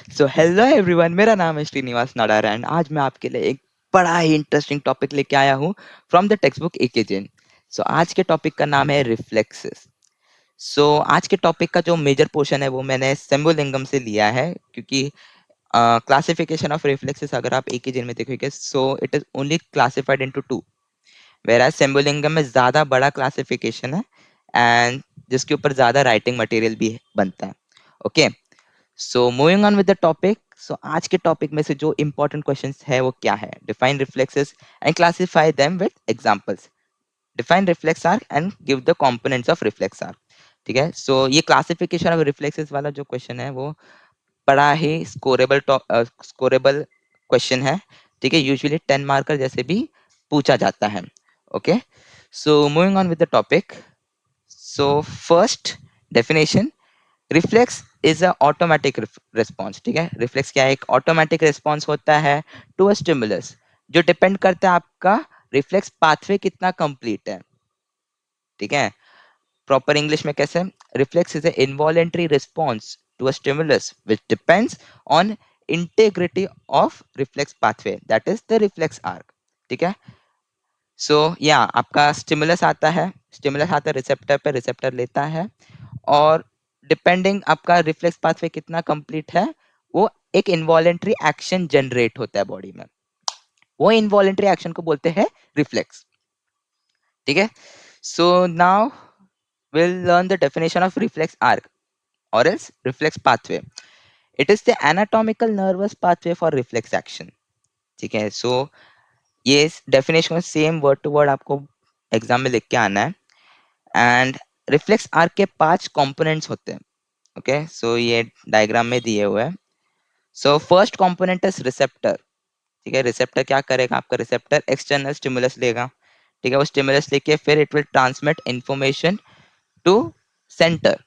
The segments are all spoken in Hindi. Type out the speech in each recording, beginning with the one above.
सो हेलो एवरीवन, मेरा नाम है श्रीनिवास नाडार एंड आज मैं आपके लिए एक बड़ा ही इंटरेस्टिंग टॉपिक लेके आया हूँ फ्रॉम द टेक्स्ट बुक एकेजन। सो आज के टॉपिक का नाम है रिफ्लेक्सेस। सो आज के टॉपिक का जो मेजर पोर्शन है वो मैंने सेम्बोलिंगम से लिया है, क्योंकि क्लासिफिकेशन ऑफ रिफ्लेक्सेस अगर आप एकेजन में देखोगे so it is only classified into two, where सेम्बोलिंगम में ज़्यादा बड़ा क्लासिफिकेशन है एंड जिसके ऊपर ज़्यादा राइटिंग मटेरियल भी बनता है। Okay, so moving on with the topic. So आज के टॉपिक में से जो इंपॉर्टेंट क्वेश्चंस है वो क्या है? Define reflexes and classify them with examples. Define reflex arc and give the components of reflex arc. ठीक है, सो ये क्लासिफिकेशन ऑफ रिफ्लेक्सेस वाला जो क्वेश्चन है वो बड़ा ही स्कोरेबल क्वेश्चन है। ठीक है, यूजुअली 10 मार्कर जैसे भी पूछा जाता है। Okay, so moving on with the topic. So first definition, reflex is a automatic response. ठीक है, रिफ्लेक्स क्या है? एक ऑटोमेटिक रिस्पॉन्स होता है टू अ स्टिमुलस, जो डिपेंड करता है आपका रिफ्लेक्स पाथवे कितना कंप्लीट है। ठीक है, प्रॉपर इंग्लिश में कैसे? Reflex is a involuntary response to a stimulus which depends on integrity of reflex pathway, that is the reflex arc. ठीक है, सो या आपका स्टिमुलस आता है रिसेप्टर पे, रिसेप्टर लेता है और डिपेंडिंग आपका रिफ्लेक्स पाथवे कितना कंप्लीट है, वो एक इनवॉलेंटरी एक्शन जनरेट होता है बॉडी में। वो इनवॉलेंटरी एक्शन को बोलते हैं रिफ्लेक्स। ठीक है, so now will learn the definition of reflex arc or else reflex pathway. It is the anatomical nervous pathway for reflex action. ठीक है, सो ये definition same word to word आपको एग्जाम में लिख के आना है। एंड रिफ्लेक्स आर्क के 5 कंपोनेंट्स होते हैं। ओके, सो ये डायग्राम में दिए हुए हैं। So first component is receptor. ठीक है, रिसेप्टर क्या करेगा? आपका रिसेप्टर एक्सटर्नल स्टिमुलस लेगा। ठीक है, वो स्टिमुलस लेके फिर it will transmit information to centre.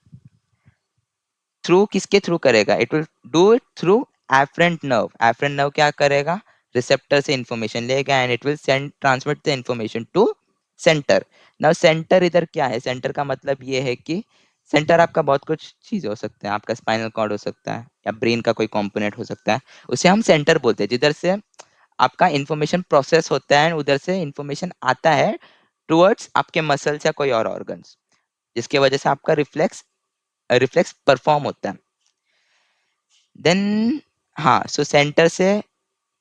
Through किसके थ्रू करेगा? It will do it through afferent nerve. Afferent nerve क्या करेगा? रिसेप्टर से इंफॉर्मेशन लेगा and it will send transmit the information to centre. Now centre इधर क्या है? सेंटर का मतलब ये है कि सेंटर आपका बहुत कुछ चीज हो सकते हैं। आपका स्पाइनल कॉर्ड हो सकता है या ब्रेन का कोई कंपोनेंट हो सकता है, उसे हम सेंटर बोलते हैं, जिधर से आपका इंफॉर्मेशन प्रोसेस होता है उधर से इंफॉर्मेशन आता है टुवर्ड्स आपके मसल्स या कोई और ऑर्गन्स, जिसकी वजह से आपका रिफ्लेक्स रिफ्लेक्स परफॉर्म होता है। देन हाँ, सो सेंटर से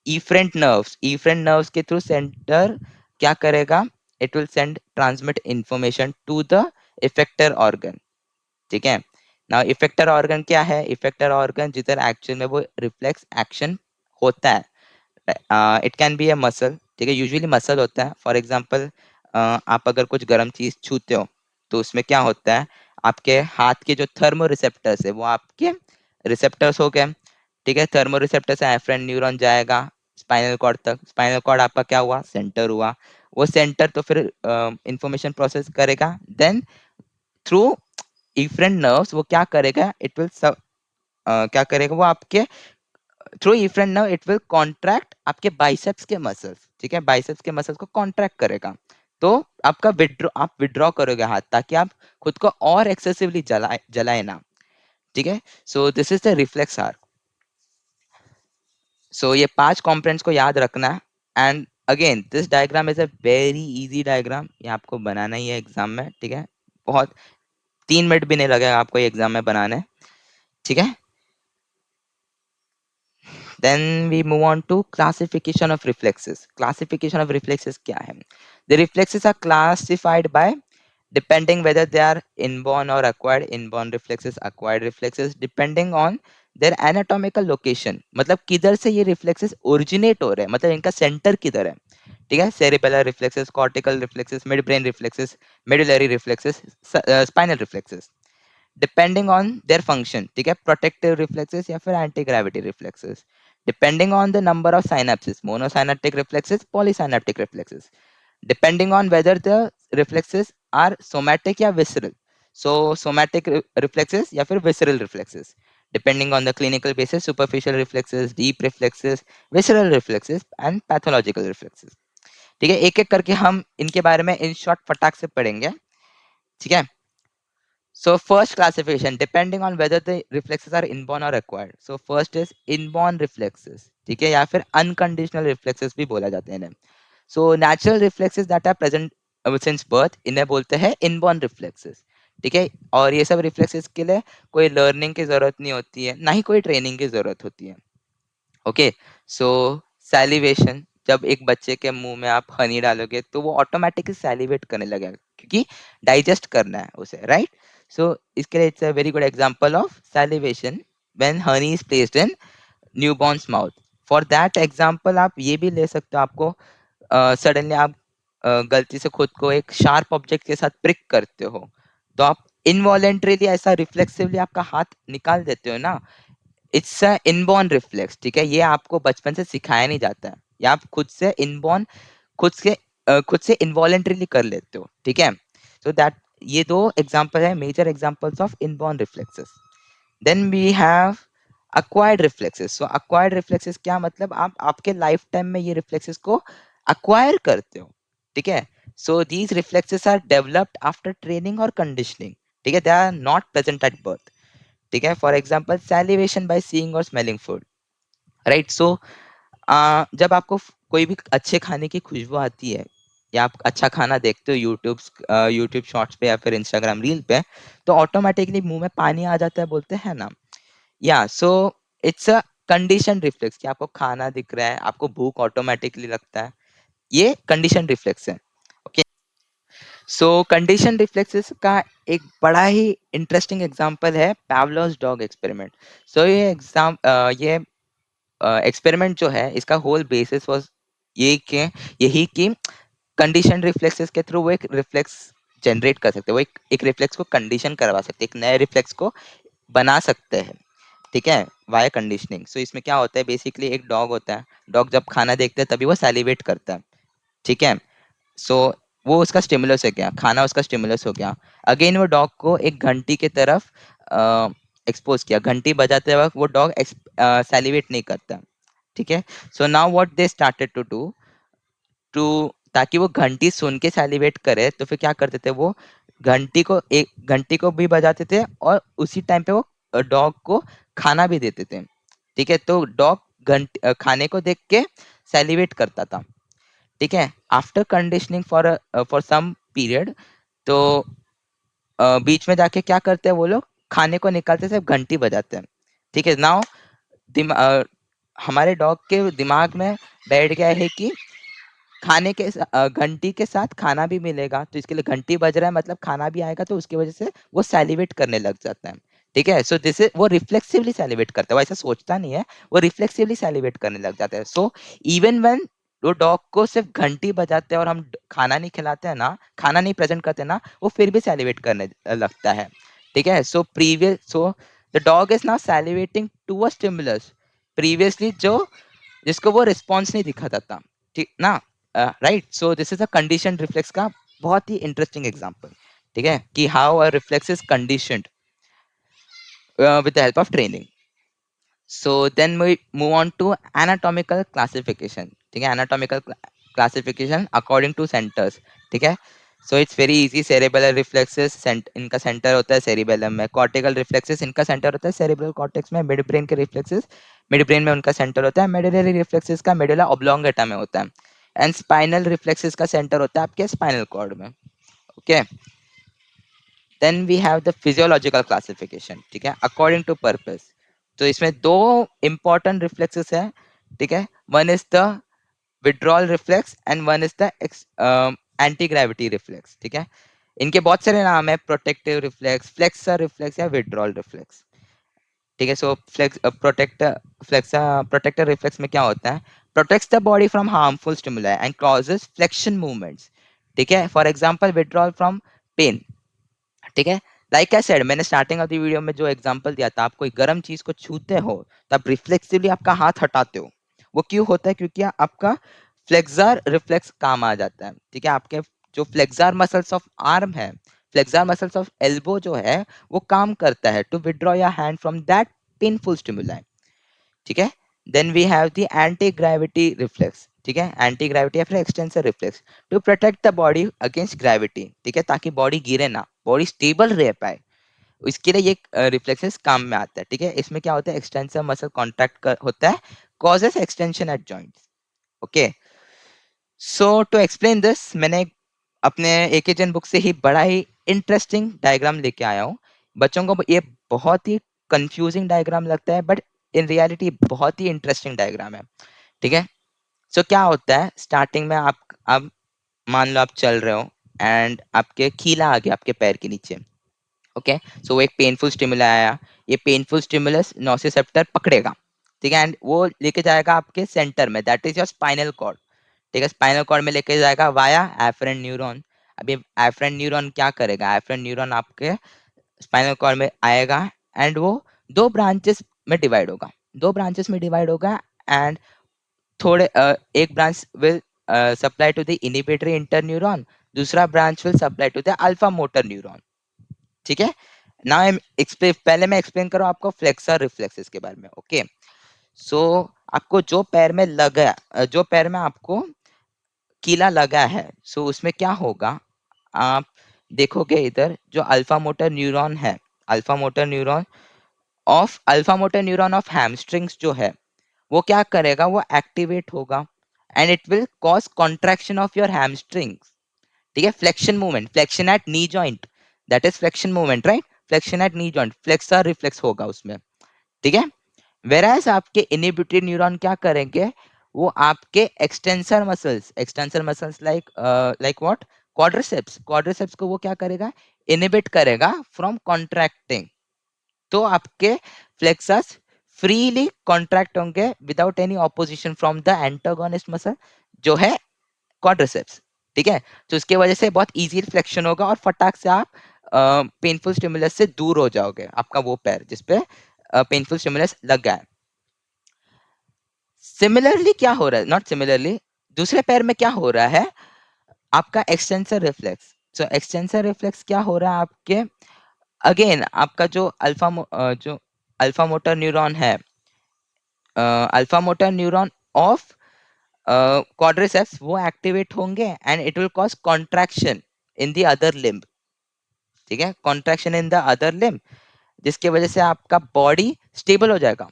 इफरेंट नर्व्स के थ्रू सेंटर क्या करेगा? It will send transmit information to the effector organ. ठीक है, नाउ इफेक्टर ऑर्गन क्या है? इफेक्टर ऑर्गन जिधर एक्चुअल में वो रिफ्लेक्स एक्शन होता है। It can be a muscle. ठीक है, यूजुअली मसल होता है। फॉर एग्जांपल आप अगर कुछ गर्म चीज छूते हो तो उसमें क्या होता है? आपके हाथ के जो थर्मो रिसेप्टर्स है वो आपके रिसेप्टर्स हो गए। ठीक है, थर्मो रिसेप्टर से एफरेंट न्यूरॉन जाएगा स्पाइनल कॉर्ड तक। स्पाइनल कॉर्ड आपका क्या हुआ? सेंटर हुआ। वो सेंटर तो फिर इंफॉर्मेशन प्रोसेस करेगा। देन थ्रू इफरेंट नर्व्स वो क्या करेगा? इट विल क्या करेगा? वो आपके through efferent nerve it will contract आपके बाइसेप्स के मसल्स। ठीक है, बाइसेप्स के मसल्स को कॉन्ट्रैक्ट करेगा। तो आपका आप विड्रॉ करोगे हाथ, ताकि आप खुद को और एक्सेसिवली जलाए ना। ठीक है, so this is the reflex arc. So ये 5 कंपोनेंट्स को याद रखना है। And again this diagram is a very easy diagram, ये आपको बनाना ही है एग्जाम में। ठीक है, बहुत 3 मिनट भी नहीं लगेगा आपको ये एग्जाम में बनाने। ठीक है, then we move on to classification of reflexes. Classification of reflexes क्या है? The reflexes are classified by depending whether they are inborn or acquired. Inborn reflexes, acquired reflexes, depending on their anatomical location. मतलब किधर से ये reflexes originate हो रहे हैं, मतलब इनका center किधर है। ठीक है, cerebellar reflexes, cortical reflexes, midbrain reflexes, medullary reflexes, spinal reflexes, depending on their function. ठीक है, प्रोटेक्टिव रिफ्लेक्सेस या फिर anti gravity reflexes, depending on the number of synapses, monosynaptic reflexes, polysynaptic reflexes, depending on whether the reflexes are somatic या विसरल। सो सोमैटिक रिफ्लेक्सेस या फिर visceral reflexes, depending on the clinical basis, superficial reflexes, deep reflexes, visceral reflexes and pathological reflexes. ठीक है, एक एक करके हम इनके बारे में इन शॉर्ट फटाक से पढ़ेंगे। ठीक है, So first classification, depending on whether the reflexes are inborn or acquired. So first is inborn reflexes, ठीक है, या फिर unconditional reflexes भी बोला जाते हैं इन्हें. So natural reflexes that are present since birth, इन्हें बोलते हैं inborn reflexes. ठीक है, और ये सब reflexes के लिए कोई learning की जरूरत नहीं होती है, ना ही कोई training की जरूरत होती है. ओके. सो सैलिवेशन, जब एक बच्चे के मुंह में आप हनी डालोगे तो वो ऑटोमेटिकली सैलिवेट करने लगेगा, क्योंकि डाइजेस्ट करना है उसे, राइट. सो इसके लिए it's a very good example of salivation when honey is placed in newborn's mouth. For that example आप ये भी ले सकते हो. आपको सडनली आप गलती से खुद को एक शार्प ऑब्जेक्ट के साथ प्रिक करते हो, तो आप इनवॉलेंटरीली ऐसा रिफ्लेक्सिवली आपका हाथ निकाल देते हो ना. इट्स अ इनबॉर्न रिफ्लेक्स, ठीक है, ये आपको बचपन से सिखाया नहीं जाता है, ये आप खुद से इनबॉर्न, खुद से इनवॉलेंटरीली कर लेते हो, ठीक है. सो दैट, ये दो एग्जांपल है, major examples of inborn reflexes. Then we have acquired reflexes. So acquired reflexes क्या मतलब, आप आपके लाइफ टाइम में ये रिफ्लेक्सेस को अक्वायर करते हो, ठीक है. So these reflexes are developed after training और कंडीशनिंग, ठीक है, they are not present at birth, ठीक है. For example salivation by seeing और स्मेलिंग फूड, राइट. सो जब आपको कोई भी अच्छे खाने की खुशबू आती है, या आप अच्छा खाना देखते हो यूट्यूब यूट्यूब शॉर्ट्स पे या फिर इंस्टाग्राम रील पे, तो ऑटोमेटिकली मुंह में पानी आ जाता है, बोलते हैं ना. या so it's a condition reflex, कि आपको खाना दिख रहा है, आपको भूख ऑटोमेटिकली लगता है, ये कंडीशन रिफ्लेक्स है. ओके. सो कंडीशन रिफ्लेक्सेस का एक बड़ा ही इंटरेस्टिंग एग्जांपल है पावलोव्स डॉग एक्सपेरिमेंट. सो ये एक्सपेरिमेंट जो है, इसका होल बेसिस वाज ये कि यही कि कंडीशन रिफ्लेक्सेस के थ्रू वो एक रिफ्लेक्स जनरेट कर सकते हैं, वो एक रिफ्लेक्स को कंडीशन करवा सकते हैं, एक नए रिफ्लेक्स को बना सकते हैं, ठीक है, वाया कंडीशनिंग. सो इसमें क्या होता है, बेसिकली एक डॉग होता है, डॉग जब खाना देखता है तभी वो सैलिवेट करता है, ठीक है. सो वो उसका स्टिमुलस है, क्या खाना उसका स्टिमुलस हो गया. अगेन वो डॉग को एक घंटी की तरफ एक्सपोज किया, घंटी बजाते वक्त वो डॉग सैलिवेट नहीं करता, ठीक है. So now what they started to do, to ताकि वो घंटी सुन के सैलिवेट करे, तो फिर क्या करते थे, वो घंटी को भी बजाते थे, और उसी टाइम पे वो डॉग को खाना भी देते थे, ठीक है. तो डॉग खाने को देख के सैलिवेट करता था, ठीक है. After conditioning for some period, तो बीच में जाके क्या करते हैं वो लोग, खाने को निकालते सिर्फ घंटी बजाते हैं, ठीक है. नाउ हमारे डॉग के दिमाग में बैठ गया है कि घंटी के साथ खाना भी मिलेगा, तो इसके लिए घंटी बज रहा है मतलब खाना भी आएगा, तो उसकी वजह से वो सैलिवेट करने लग जाता है, ठीक है. सो दिस इज, वो रिफ्लेक्सिवली सैलिवेट करता है, वो ऐसा सोचता नहीं है, वो रिफ्लेक्सिवली सैलिवेट करने लग जाता है. सो इवन व्हेन वो डॉग को सिर्फ घंटी बजाते हैं और हम खाना नहीं खिलाते हैं ना, खाना नहीं प्रेजेंट करते ना, वो फिर भी सैलिवेट करने लगता है, ठीक है. So the dog is now salivating to a stimulus previously, जो जिसको वो रिस्पॉन्स नहीं दिखाता था, ठीक ना. Right. So this is a condition reflex का बहुत ही इंटरेस्टिंग एग्जांपल, ठीक है, कि how a reflex is conditioned with the help of training. So then we move on to anatomical classification, ठीक है. Anatomical classification according to centres, ठीक है. So it's very easy. Cerebellar reflexes इनका सेंटर होता है सेरिबेलम में. कॉर्टिकल रिफ्लेक्सेस इनका सेंटर होता है सेरिब्रल कॉर्टेक्स में. मिड ब्रेन के रिफ्लेक्सेस मिड ब्रेन में उनका सेंटर होता है. मेडुलरी रिफ्लेक्सेस का मेडुला ऑब्लोंगेटा में होता है. एंड स्पाइनल रिफ्लेक्सेस का सेंटर होता है आपके स्पाइनल कॉर्ड में. Okay. Then we have the physiological classification, ठीक है, अकॉर्डिंग टू पर्पस. तो इसमें दो इंपॉर्टेंट रिफ्लेक्सेस है, ठीक है. One is the withdrawal reflex and one is the anti gravity reflex, ठीक है. इनके बहुत सारे नाम है, प्रोटेक्टिव रिफ्लेक्स, फ्लेक्सर रिफ्लेक्स या विड्रॉल रिफ्लेक्स, ठीक है. सो प्रोटेक्टर रिफ्लेक्स में क्या होता है, protects the body from harmful stimuli and causes flexion movements, ठीक है. For example withdrawal from pain, ठीक है. लाइक आई सेड, मैंने स्टार्टिंग ऑफ द वीडियो में जो एग्जांपल दिया था, आप कोई गर्म चीज को छूते हो तो आप रिफ्लेक्सिवली आपका हाथ हटाते हो. वो क्यों होता है, क्योंकि आपका फ्लेक्सर रिफ्लेक्स काम आ जाता है, ठीक है. आपके जो फ्लेक्सर मसल्स ऑफ आर्म है, फ्लेक्सर मसल्स ऑफ एल्बो जो है, वो काम करता है to withdraw your hand from that painful stimuli, ठीक है. Then we have the anti gravity reflex, ठीक है, एंटी ग्रेविटी या फिर extensor reflex, to protect the body against gravity, ठीक है, ताकि बॉडी गिरे ना, बॉडी स्टेबल रह पाए, इसके लिए ये रिफ्लेक्सेस काम में आता है, ठीक है। इसमें क्या होता है, एक्सटेंसिव मसल कॉन्ट्रैक्ट होता है, causes extension at joints. Okay, so to explain this, मैंने अपने एकेजन बुक से ही बड़ा ही इंटरेस्टिंग डायग्राम लेके आया हूँ। बच्चों को ये बहुत ही कंफ्यूजिंग डायग्राम लगता है, बट इन रियलिटी बहुत ही इंटरेस्टिंग डायग्राम है, ठीक है। सो क्या होता है, स्टार्टिंग में आप मान लो आप चल रहे हो एंड आपके कीला आ गया आपके पैर के नीचे। ओके, सो वो एक पेनफुल स्टिमुलस आया, ये पेनफुल स्टिमुलस नोसिसेप्टर पकड़ेगा, ठीक है, एंड वो लेके जाएगा आपके सेंटर में, that is your spinal cord, ठीक है। स्पाइनल कॉर्ड में लेके जाएगा वाया एफरेंट न्यूरॉन। अभी एफरेंट न्यूरॉन क्या करेगा, एफरेंट न्यूरॉन आपके स्पाइनल कॉर्ड में आएगा एंड वो दो ब्रांचेस में डिवाइड होगा, दो ब्रांचेस में डिवाइड होगा एंड एक branch will supply to the inhibitory interneuron, दूसरा branch will supply to the alpha motor neuron, ठीक है। नाउ आई एक्सप्लेन, पहले मैं एक्सप्लेन करूँ आपको फ्लेक्सर रिफ्लेक्सेस के बारे में। ओके, सो आपको जो पैर में लगा, जो पैर में आपको कीला लगा है, सो उसमें क्या होगा, आप देखोगे इधर जो अल्फा मोटर न्यूरॉन है, alpha motor neuron of hamstrings जो है, वो क्या करेगा, वो एक्टिवेट होगा and it will cause contraction of your hamstrings, ठीक है। Flexion movement, flexion at knee joint, that is flexion movement, right. Flexion at knee joint, flexor reflex होगा उसमें, ठीक है। वेराज आपके इनिबिटरी न्यूरॉन क्या करेंगे, वो आपके extensor muscles like what, quadriceps को वो क्या करेगा, इनिबिट करेगा फ्रॉम कॉन्ट्रैक्टिंग। तो आपके फ्लेक्सस फ्रीली कॉन्ट्रैक्ट होंगे without any opposition from the antagonist muscle जो है क्वाड्रिसेप्स, ठीक है। तो इसके वजह से बहुत इजी फ्लेक्शन होगा और फटाक से आप पेनफुल स्टिमुलस से दूर हो जाओगे, आपका वो पैर जिसपे पेनफुल स्टिमुलस लग गया है। सिमिलरली क्या हो रहा है, नॉट सिमिलरली, दूसरे पैर में क्या हो रहा है, आपका एक्सटेंसर रिफ्लेक्स। सो एक्सटेंसर रिफ्लेक्स क्या हो रहा है आपके, अगेन आपका जो अल्फा मोटर न्यूरॉन है, alpha motor neuron of quadriceps वो एक्टिवेट होंगे and it will cause contraction in the other limb, ठीक है, contraction in the other limb, जिसकी वजह से आपका बॉडी स्टेबल हो जाएगा,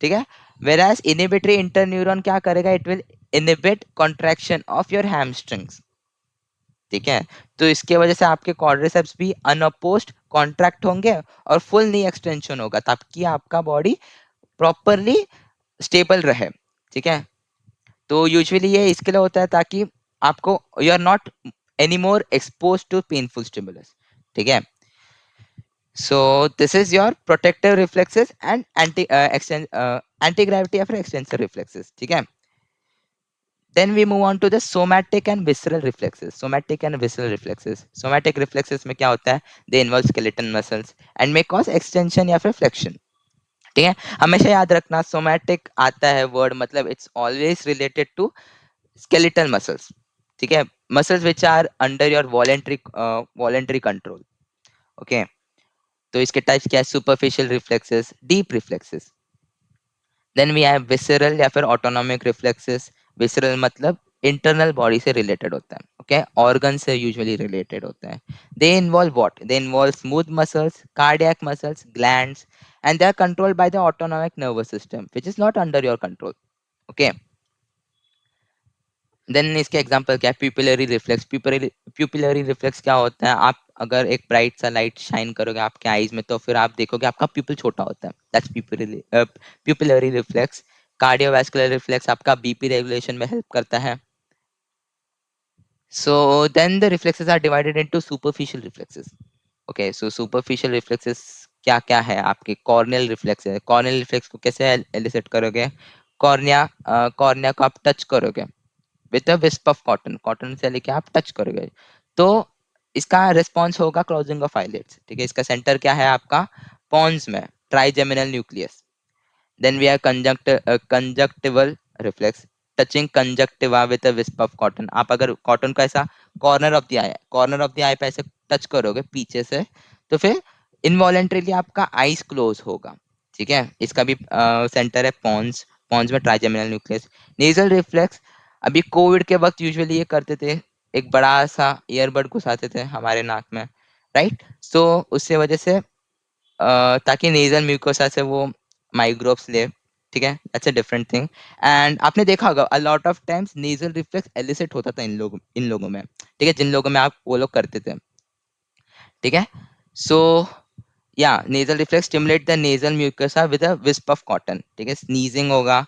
ठीक है। वेराज इनिबिटरी इंटरन्यूरॉन क्या करेगा, it will inhibit contraction of your hamstrings, ठीक है। तो इसके वजह से आपके क्वाड्रिसेप्स भी अनअपोज्ड कॉन्ट्रैक्ट होंगे और फुल नी एक्सटेंशन होगा ताकि आपका बॉडी प्रॉपरली स्टेबल रहे, ठीक है। तो यूजुअली ये इसके लिए होता है ताकि आपको you are not any more expose to painful stimulus, ठीक है। So this is your protective reflexes and anti gravity या फिर एक्सटेंसर रिफ्लेक्सेस, ठीक है। Then we move on to the somatic and visceral reflexes. Somatic and visceral reflexes. Somatic reflexes में क्या होता है? They involve skeletal muscles and may cause extension या फिर flexion. ठीक है, हमेशा याद रखना सोमैटिक आता है वर्ड, मतलब it's always related to skeletal muscles, ठीक है, muscles which are under your voluntary control. Okay, तो इसके टाइप्स क्या है, superficial reflexes, deep reflexes. Then we have visceral या फिर ऑटोनॉमिक रिफ्लेक्सेस। विसरल मतलब इंटरनल बॉडी से रिलेटेड होता है, ओके, ऑर्गन से यूजुअली रिलेटेड होता है। They involve what, they involve smooth muscles, cardiac muscles, glands, and they are controlled by the autonomic nervous system which is not under your control. Okay, then इसके एग्जांपल क्या है, प्यूपिलरी रिफ्लेक्स। प्यूपिलरी रिफ्लेक्स क्या होता है, आप अगर एक ब्राइट सा लाइट शाइन करोगे आपके आईज में तो फिर आप देखोगे आपका प्यूपिल छोटा होता है, that's pupillary reflex. Cardiovascular reflex आपका बीपी रेगुलेशन में हेल्प करता है। So then the reflexes are divided into superficial reflexes. Okay, so superficial reflexes क्या क्या है, आपके कॉर्नियल रिफ्लेक्स है। कॉर्नियल रिफ्लेक्स को कैसे एलिसिट करोगे, कॉर्निया को आप टच करोगे with a wisp of cotton, cotton से लेके आप टच करोगे तो इसका रिस्पॉन्स होगा क्लोजिंग ऑफ आईलिड्स, ठीक है। इसका सेंटर क्या है आपका, पॉन्स में, trigeminal nucleus. Then we have conjunctival reflex, touching conjunctiva with a wisp of cotton. आप अगर कॉटन का ऐसा कॉर्नर ऑफ द आई पे ऐसे टच करोगे पीछे से तो फिर इनवॉलेंटरीली आपका आईज क्लोज होगा, ठीक है। इसका भी सेंटर है पॉन्स, पॉन्स में ट्राइजेमिनल न्यूक्लियस। नेजल रिफ्लेक्स, अभी कोविड के वक्त यूजुअली ये करते थे, एक बड़ा सा ईयरबड घुसाते थे हमारे नाक में, राइट। सो उससे वजह से ताकि नेजल म्यूकोसा से वो माइक्रोब्स ले, ठीक है, that's a different thing. And आपने देखा होगा a lot of times nasal reflex elicit होता था इन लोगों में, ठीक है, जिन लोगों में आप वो लोग करते थे, ठीक है। सो या nasal reflex stimulate the nasal mucosa with a wisp of cotton, ठीक है, स्नीजिंग होगा।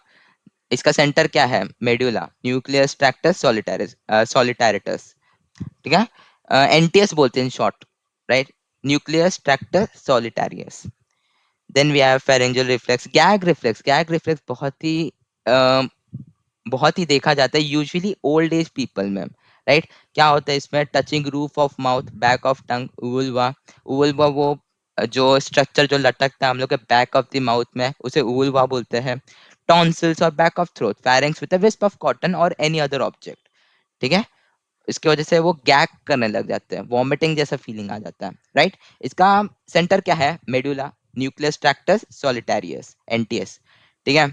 इसका सेंटर क्या है, मेडुला न्यूक्लियस ट्रैक्टस सॉलिटैरिटस, ठीक है, एनटीएस बोलते हैं short, right, nucleus tractus solitarius. Then we have pharyngeal reflex, gag reflex. Gag reflex बहुत ही देखा जाता है यूजुअली ओल्ड एज पीपल में, राइट। क्या होता है इसमें, touching roof of mouth, back of tongue, uvula. Uvula वो जो स्ट्रक्चर जो लटकता है हम लोग के बैक ऑफ द माउथ में, उसे उवुल्वा बोलते हैं। टॉन्सिल्स और back of throat, pharynx with a wisp of cotton और एनी अदर ऑब्जेक्ट, ठीक है। इसकी वजह से वो गैग करने लग जाते हैं, वॉमिटिंग जैसा फीलिंग आ जाता है, राइट। इसका सेंटर क्या है, मेडुला न्यूक्लियस ट्रैक्टस सॉलिटैरियस, एनटीएस, ठीक है।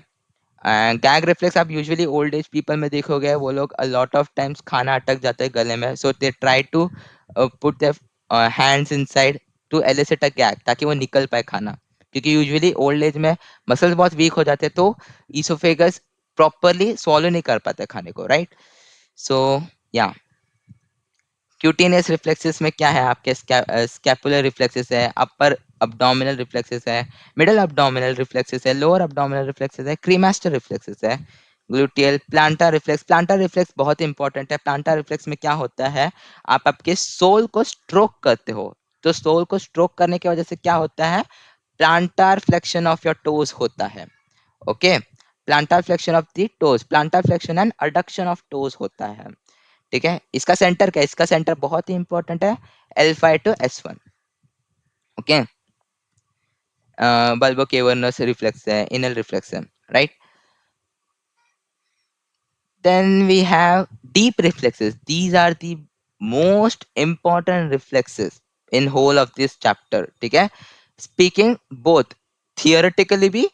गैग रिफ्लेक्स आप यूजुअली ओल्ड एज पीपल में देखोगे, वो लोग अ लॉट ऑफ टाइम्स खाना अटक जाता है गले में, so they try to put their hands inside to elicit a gag, ताकि वो निकल पाए खाना, क्योंकि यूजुअली ओल्ड एज में मसल्स बहुत वीक हो जाते हैं, तो ईसोफेगस प्रॉपरली swallow नहीं कर पाते खाने को, राइट। सो या क्यूटेनियस रिफ्लेक्सेस में क्या है, आपके स्कैपुलर रिफ्लेक्सेस है, अपर अब्डोमिनल रिफ्लेक्सेस है, मिडल अब्डोमिनल रिफ्लेक्सेस है, लोअर अब्डोमिनल रिफ्लेक्सेस है, क्रीमास्टर रिफ्लेक्सेस है, gluteal plantar reflex. Plantar reflex बहुत इंपॉर्टेंट है। प्लांटर रिफ्लेक्स में क्या होता है, आप आपके सोल को स्ट्रोक करते हो, तो सोल को स्ट्रोक करने की वजह से क्या होता है, planter flexion of your toes होता है, okay. Planter flexion of the toes, planter flexion and adduction of toes होता है, ठीक है। इसका सेंटर क्या है, इसका सेंटर बहुत ही इंपॉर्टेंट है, L5 to S1, okay. Bulbo cavernous reflex है, इनल रिफ्लेक्स है, right. Then we have deep reflexes. These are the most important reflexes in whole of this chapter, ठीक है। Speaking both theoretically भी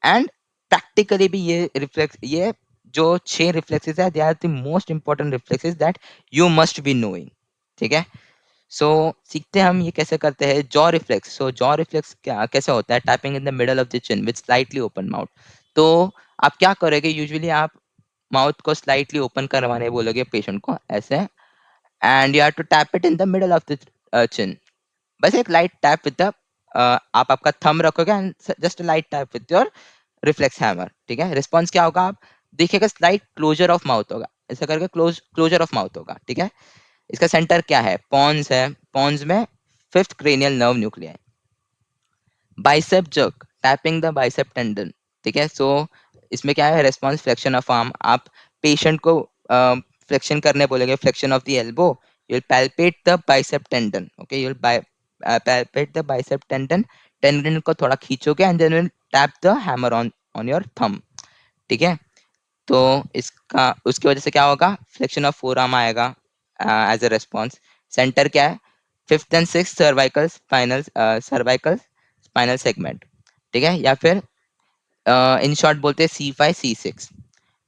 and practically भी, ये रिफ्लेक्स, ये जो 6 रिफ्लेक्सेस है, they are the most important reflexes that you must be knowing, ठीक है। सो सीखते हैं हम ये कैसे करते हैं, जॉ रिफ्लेक्स। सो जॉ रिफ्लेक्स क्या कैसे होता है, tapping in the middle of the chin with slightly open mouth. तो आप क्या करोगे, यूजुअली आप माउथ को स्लाइटली ओपन करवाने बोलोगे पेशेंट को ऐसे, and you have to tap it in the middle of the chin, बस एक लाइट टैप विद द आप आपका थंब रखोगे and just light tap with your reflex hammer, ठीक है। रिस्पॉन्स क्या होगा, आप देखिएगा स्लाइट क्लोजर ऑफ माउथ होगा, ऐसा करके क्लोजर ऑफ माउथ होगा, ठीक है। इसका सेंटर क्या है, पॉन्स है, पॉन्स में fifth cranial nerve nuclei. Bicep jerk, tapping the bicep tendon, ठीक है। सो इसमें क्या है, रेस्पॉन्स फ्लेक्शन ऑफ आर्म, आप पेशेंट को फ्लेक्शन करने बोलेंगे, flexion of the elbow, you will palpate the bicep tendon, okay, you will palpate the bicep tendon, tendon को थोड़ा खींचोगे and then will tap the hammer on on your thumb, ठीक है। तो इसका उसकी वजह से क्या होगा, फ्लेक्शन ऑफ फोर आर्म आएगा एज अ रेस्पॉन्स। सेंटर क्या है, fifth and six cervical spinal segment, ठीक है, या फिर इन शॉर्ट बोलते हैं C5 C6,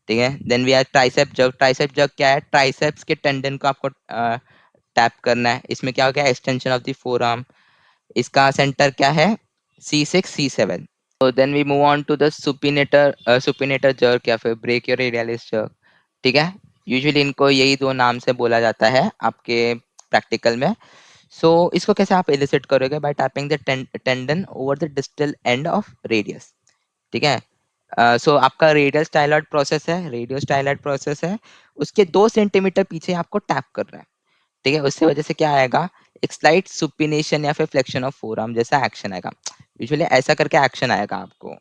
ठीक है। Then we are tricep jerk. Tricep jerk क्या है, ट्राइसेप्स के टेंडन को आपको टैप करना है, इसमें क्या हो गया, extension of the forearm. इसका सेंटर क्या है, C6 C7। तो then we move on to the supinator jerk या फिर ब्रेकियोरेडियलिस जर्क, ठीक है। यूजुअली इनको यही दो नाम से बोला जाता है आपके प्रैक्टिकल में। सो इसको कैसे आप इलिसिट करोगे, bye tapping the tendon over the distal end of radius, ठीक है। सो आपका रेडियल स्टाइलॉइड प्रोसेस है, रेडियो स्टाइलॉइड प्रोसेस है, उसके 2 सेंटीमीटर पीछे आपको टैप करना है, ठीक है। उससे वजह से क्या आएगा, एक स्लाइट सुपिनेशन या फिर फ्लेक्शन ऑफ फोरआर्म जैसा एक्शन आएगा, यूजुअली ऐसा करके एक्शन आएगा आपको,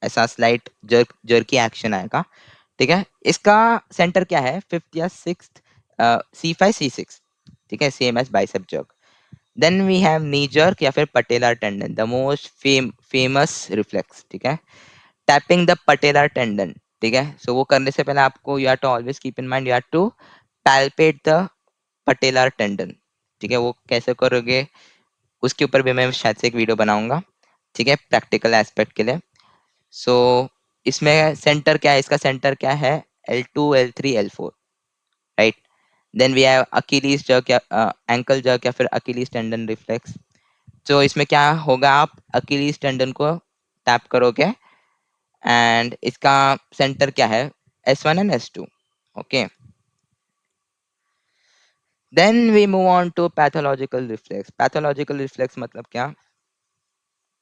ऐसा स्लाइट जर्की एक्शन आएगा, ठीक है। इसका सेंटर क्या है, फिफ्थ या सिक्स, C5 C6, ठीक है, same as bicep jerk. Then we have knee jerk या फिर patellar tendon, the most famous reflex, ठीक है, टैपिंग द पटेलर टेंडन, ठीक है। सो वो करने से पहले आपको you have to always keep in mind, you have to palpate the patellar tendon, ठीक है। वो कैसे करोगे, उसके ऊपर भी मैं शायद से एक वीडियो बनाऊंगा, ठीक है, प्रैक्टिकल एस्पेक्ट के लिए। सो इसमें सेंटर क्या है, इसका सेंटर क्या है, L2 L3 L4, right. Then we have Achilles jerk या एंकल जर्क या फिर अकीलीज टेंडन रिफ्लेक्स। तो इसमें क्या होगा, आप अकीलीज टेंडन को टैप करोगे एंड इसका सेंटर क्या है, S1 and S2। Okay, then we move on to pathological reflex. Pathological reflex मतलब क्या,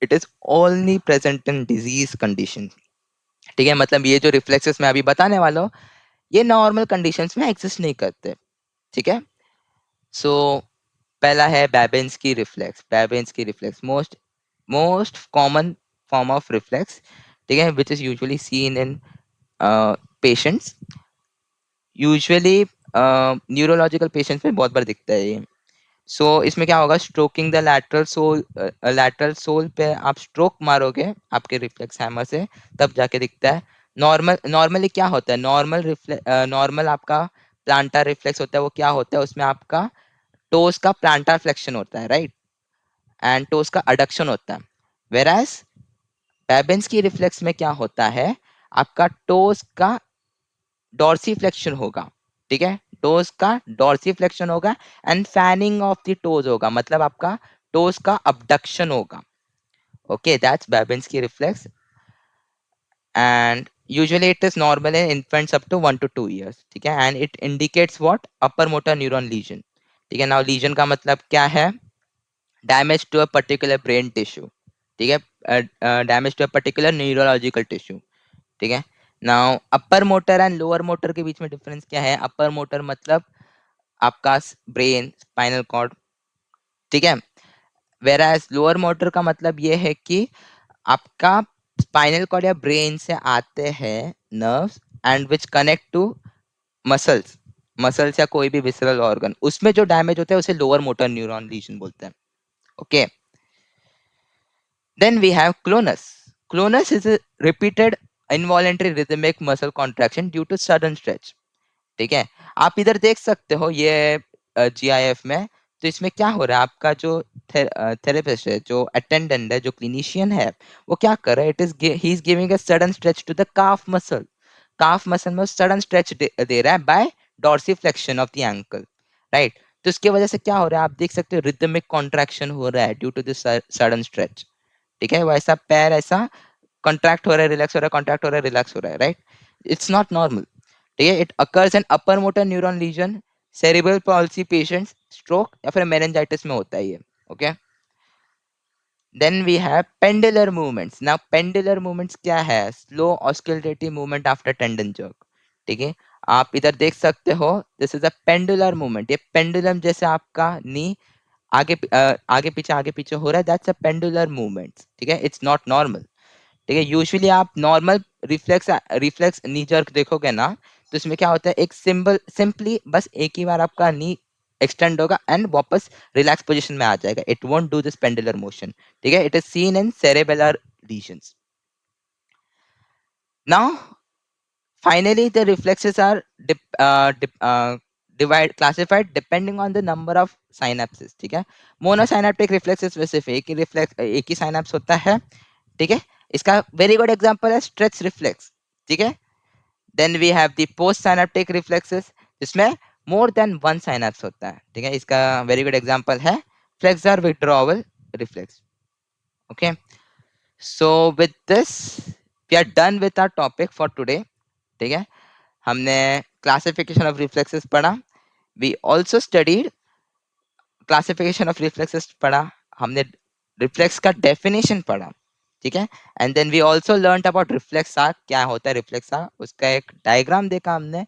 it is only present in disease condition. ठीक है, मतलब ये जो रिफ्लेक्सेस मैं अभी बताने वाला हूँ, ये नॉर्मल कंडीशंस में एग्जिस्ट नहीं करते। ठीक है, सो पहला है Babinski reflex. Babinski reflex most most common form of reflex, ठीक है, which is usually seen in patients, usually neurological patients में बहुत बार दिखता है ये। सो इसमें क्या होगा, स्ट्रोकिंग द लैटरल सोल पे आप स्ट्रोक मारोगे आपके रिफ्लेक्स हैमर से, तब जाके दिखता है। नॉर्मली क्या होता है, नॉर्मल आपका प्लांटर रिफ्लेक्स होता है, वो क्या होता है, उसमें आपका टोस का प्लांटर फ्लेक्शन होता है, राइट, एंड टोस का अडक्शन होता है। वेराज बैबेन्स की रिफ्लेक्स में क्या होता है, आपका टोस का डॉर्सी फ्लेक्शन होगा। ठीक है, टोस का डॉर्सी फ्लेक्शन होगा and fanning of the toes होगा, मतलब आपका टोस का अबडक्शन होगा। ओके, दैट्स बैबेन्स की reflex and usually it is normal in infants up to 1 to 2 years। ठीक है, and it indicates what, upper motor neuron lesion. ठीक है, नाउ लीजन का मतलब क्या है, damage to a particular brain tissue. ठीक है, damage to a particular neurological tissue. ठीक है, now upper motor and lower motor के बीच में डिफरेंस क्या है। अपर मोटर मतलब आपका ब्रेन, स्पाइनल कॉर्ड। ठीक है, वेराज लोअर मोटर का मतलब ये है कि आपका स्पाइनल कॉर्ड या ब्रेन से आते हैं nerves and which connect to muscles, muscles या कोई भी विसरल ऑर्गन, उसमें जो डैमेज होता है उसे लोअर मोटर न्यूरॉन लीजन बोलते हैं। Okay, then we have clonus. Clonus is a repeated involuntary rhythmic muscle contraction due to sudden stretch। ठीक है, आप इधर देख सकते हो ये GIF में। तो इसमें क्या हो रहा है, आपका जो थेरेपिस्ट है, जो अटेंडेंट है, जो क्लिनिशियन है, वो क्या कर रहा है, it is he is giving a sudden stretch to the calf muscle. Calf muscle में सडन स्ट्रेच दे रहा है by dorsiflexion of the ankle, right. तो इसकी वजह से क्या हो रहा है, आप देख सकते हो रिदमिक कॉन्ट्रैक्शन हो रहा है due to this sudden stretch. ठीक है, वैसा पैर ऐसा कॉन्ट्रैक्ट हो रहा है, रिलैक्स हो रहा है, कॉन्ट्रैक्ट हो रहा है, रिलैक्स हो रहा है, राइट। It's not normal. ठीक है, it occurs in upper motor neuron lesion, cerebral palsy patients, stroke या फिर मेनिंजाइटिस में होता है ये। Okay, then we have pendular movements. Now pendular movements क्या है, slow oscillatory movement after tendon jerk. ठीक है, आप इधर देख सकते हो, this is a pendular movement. ये पेंडुलम जैसे आपका नी आगे पीछे हो रहा है, दैट्स अ पेंडुलर मूवमेंट। ठीक है, इट्स नॉट नॉर्मल। ठीक है, यूजुअली आप नॉर्मल रिफ्लेक्स रिफ्लेक्स नी जर्क देखोगे ना, तो इसमें क्या होता है, एक सिंपली बस एक ही बार आपका नी एक्सटेंड होगा एंड वापस रिलैक्स पोजीशन में आ जाएगा। It won't do this pendular motion. ठीक है, it is seen in cerebellar lesions. Now finally the reflexes are divide classified depending on the number of synapses। ठीक है, मोनोसाइनेप्टिक रिफ्लेक्सेस में सिर्फ एक ही साइनेप्स होता है। ठीक है, इसका वेरी गुड एग्जांपल है स्ट्रेच रिफ्लेक्स। ठीक है, then we have the post synaptic reflexes, जिसमें मोर देन वन साइनेप्स होता है। ठीक है, इसका वेरी गुड एग्जांपल है flexor withdrawal reflex. Okay, so with this we are done with our topic for today. ठीक है, हमने क्लासिफिकेशन ऑफ रिफ्लेक्सेस पढ़ा, we also studied classification of reflexes पढ़ा, हमने रिफ्लेक्स का डेफिनेशन पढ़ा। ठीक है, and then we also learn about reflex arc, क्या होता है रिफ्लेक्स आर्क, उसका एक डायग्राम देखा हमने,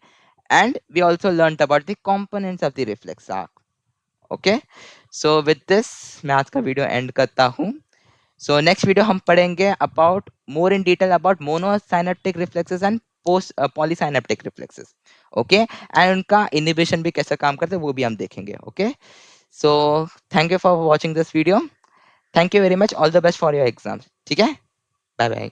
and we also learn about the components of the reflex arc. Okay, so with this मैं आज का वीडियो एंड करता हूँ। सो नेक्स्ट वीडियो हम पढ़ेंगे about more in detail about monosynaptic reflexes and post polysynaptic reflexes. Okay, and उनका इनिबिशन भी कैसे काम करते हैं वो भी हम देखेंगे। Okay, so thank you for watching this video, thank you very much, all the best for your exams. ठीक है, बाय बाय।